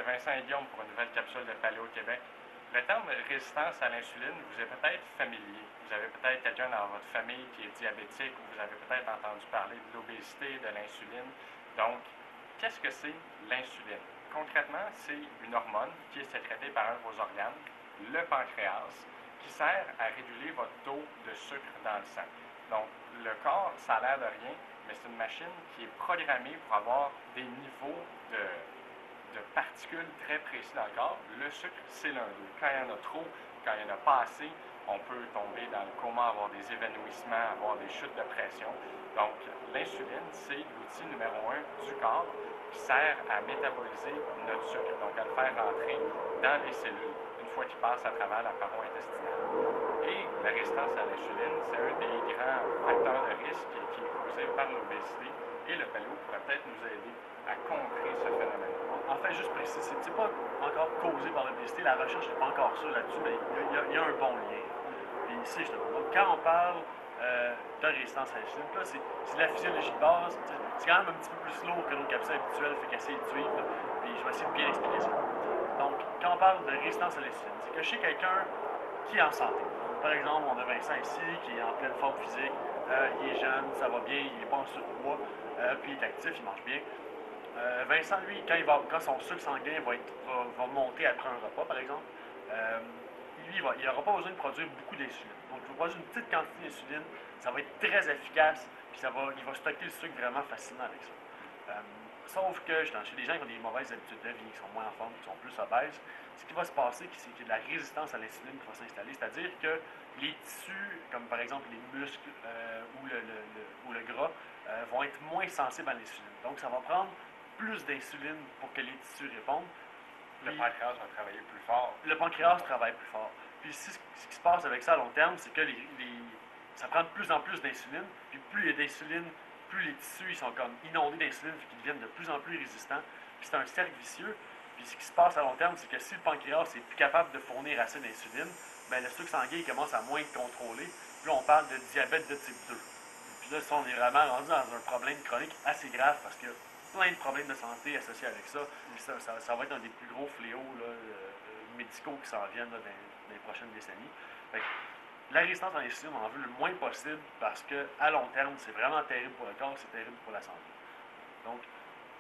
Vincent et Guillaume pour une nouvelle capsule de Paléo Québec. Le terme résistance à l'insuline vous est peut-être familier. Vous avez peut-être quelqu'un dans votre famille qui est diabétique ou vous avez peut-être entendu parler de l'obésité, de l'insuline. Donc, qu'est-ce que c'est l'insuline? Concrètement, c'est une hormone qui est sécrétée par un de vos organes, le pancréas, qui sert à réguler votre taux de sucre dans le sang. Donc, le corps, ça a l'air de rien, mais c'est une machine qui est programmée pour avoir des niveaux de particules très précis dans le corps. Le sucre, c'est l'un d'eux. Quand il y en a trop, quand il n'y en a pas assez, on peut tomber dans le coma, avoir des évanouissements, avoir des chutes de pression. Donc, l'insuline, c'est l'outil numéro 1 du corps qui sert à métaboliser notre sucre, donc à le faire rentrer dans les cellules une fois qu'il passe à travers la paroi intestinale. Et la résistance à l'insuline, c'est un des grands facteurs de risque qui est causé par l'obésité. Et le paléo pourrait peut-être nous aider à contrer ce phénomène. En fait, juste préciser, c'est pas encore causé par l'obésité, la recherche n'est pas encore sûre là-dessus, mais il y a un bon lien. Puis ici, justement, donc, quand on parle de résistance à l'insuline, là, c'est de la physiologie de base, c'est quand même un petit peu plus lourd que nos capsules habituelles, fait qu'essayer de suivre, là, puis je vais essayer de bien expliquer ça. Donc, quand on parle de résistance à l'insuline, c'est que chez quelqu'un qui est en santé, par exemple, on a Vincent ici, qui est en pleine forme physique, il est jeune, ça va bien, il n'est pas en surpoids, puis il est actif, il mange bien. Vincent, lui, quand son sucre sanguin va monter après un repas, par exemple, lui, il n'aura pas besoin de produire beaucoup d'insuline. Donc, il va produire une petite quantité d'insuline, ça va être très efficace, puis il va stocker le sucre vraiment facilement avec ça. Sauf que chez des gens qui ont des mauvaises habitudes de vie, qui sont moins en forme, qui sont plus obèses, ce qui va se passer, c'est qu'il y a de la résistance à l'insuline qui va s'installer, c'est-à-dire que les tissus, comme par exemple les muscles ou le gras, vont être moins sensibles à l'insuline. Donc, ça va prendre plus d'insuline pour que les tissus répondent. Le pancréas va travailler plus fort. Le pancréas travaille plus fort. Puis ici, ce qui se passe avec ça à long terme, c'est que ça prend de plus en plus d'insuline. Puis plus il y a d'insuline, plus les tissus ils sont comme inondés d'insuline, puis qu'ils deviennent de plus en plus résistants. Puis c'est un cercle vicieux. Puis ce qui se passe à long terme, c'est que si le pancréas n'est plus capable de fournir assez d'insuline, bien, le sucre sanguin il commence à moins être contrôlé. Puis là, on parle de diabète de type 2. Puis là, ça, on est vraiment rendu dans un problème chronique assez grave parce que plein de problèmes de santé associés avec ça. Puis ça va être un des plus gros fléaux là, médicaux qui s'en viennent là, dans les prochaines décennies. Fait que, la résistance à l'insuline, on en veut le moins possible parce qu'à long terme, c'est vraiment terrible pour le corps, c'est terrible pour la santé. Donc,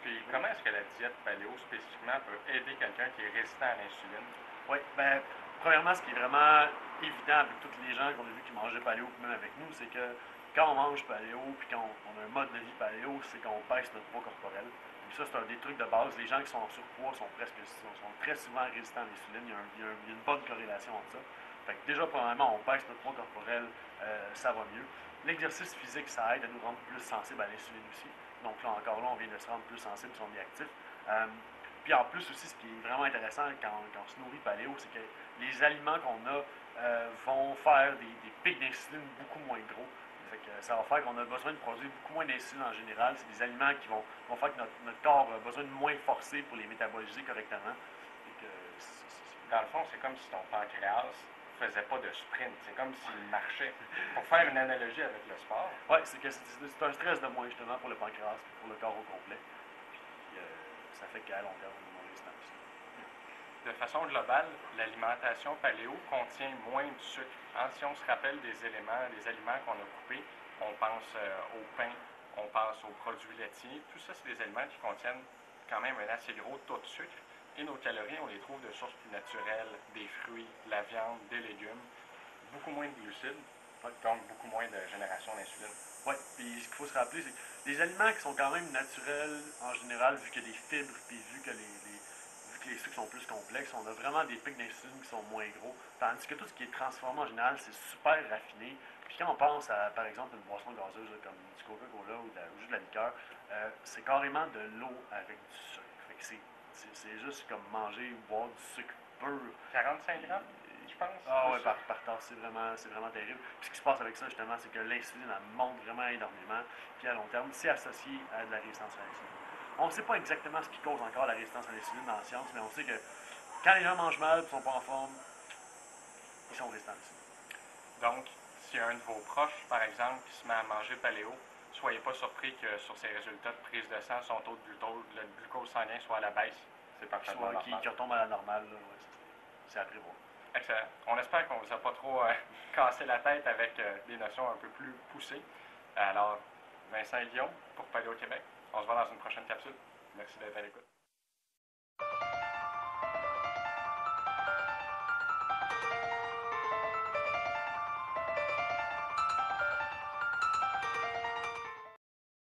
puis comment est-ce que la diète paléo spécifiquement peut aider quelqu'un qui est résistant à l'insuline? Oui, bien, premièrement, ce qui est vraiment évident avec tous les gens qu'on a vu qui mangeaient paléo, même avec nous, c'est que quand on mange paléo, puis quand on a un mode de vie paléo, c'est qu'on baisse notre poids corporel. Puis ça, c'est un des trucs de base. Les gens qui sont en surpoids sont très souvent résistants à l'insuline. Il y a une bonne corrélation entre ça. Fait que déjà, premièrement, on baisse notre poids corporel, ça va mieux. L'exercice physique, ça aide à nous rendre plus sensibles à l'insuline aussi. Donc là, encore là, on vient de se rendre plus sensible si on est actif. Puis en plus aussi, ce qui est vraiment intéressant quand on se nourrit paléo, c'est que les aliments qu'on a vont faire des pics d'insuline beaucoup moins gros. Fait que ça va faire qu'on a besoin de produire beaucoup moins d'insuline en général. C'est des aliments qui vont faire que notre corps a besoin de moins forcer pour les métaboliser correctement. Que dans le fond, c'est comme si ton pancréas ne faisait pas de sprint. C'est comme s'il marchait. Pour faire une analogie avec le sport. Oui, c'est un stress de moins justement pour le pancréas et pour le corps au complet. Puis ça fait qu'à long terme, on est moins résistant aussi. De façon globale, l'alimentation paléo contient moins de sucre. Si on se rappelle des aliments qu'on a coupés, on pense au pain, on pense aux produits laitiers. Tout ça, c'est des aliments qui contiennent quand même un assez gros taux de sucre. Et nos calories, on les trouve de sources plus naturelles, des fruits, de la viande, des légumes. Beaucoup moins de glucides, donc beaucoup moins de génération d'insuline. Oui, puis ce qu'il faut se rappeler, c'est que les aliments qui sont quand même naturels en général, vu qu'il y a des fibres, puis vu que les sucres sont plus complexes, on a vraiment des pics d'insuline qui sont moins gros. Tandis que tout ce qui est transformé en général, c'est super raffiné. Puis quand on pense à, par exemple, une boisson gazeuse là, comme du Coca-Cola ou juste de la liqueur, c'est carrément de l'eau avec du sucre. Fait que c'est juste comme manger ou boire du sucre pur. 45 grammes, je pense. Ah ouais, par tasse, c'est vraiment terrible. Puis ce qui se passe avec ça, justement, c'est que l'insuline, elle monte vraiment énormément. Puis à long terme, c'est associé à de la résistance à l'insuline. On ne sait pas exactement ce qui cause encore la résistance à l'insuline dans la science, mais on sait que quand les gens mangent mal et ne sont pas en forme, ils sont résistants à l'insuline. Donc, si un de vos proches, par exemple, qui se met à manger paléo, soyez pas surpris que sur ses résultats de prise de sang, son taux de glucose sanguin soit à la baisse. C'est qui, parfaitement normal. qui retombe à la normale. Là, ouais, c'est à prévoir. Excellent. On espère qu'on ne vous a pas trop cassé la tête avec des notions un peu plus poussées. Alors, Vincent et Guillaume, pour Paléo Québec, on se voit dans une prochaine capsule. Merci d'être à l'écoute.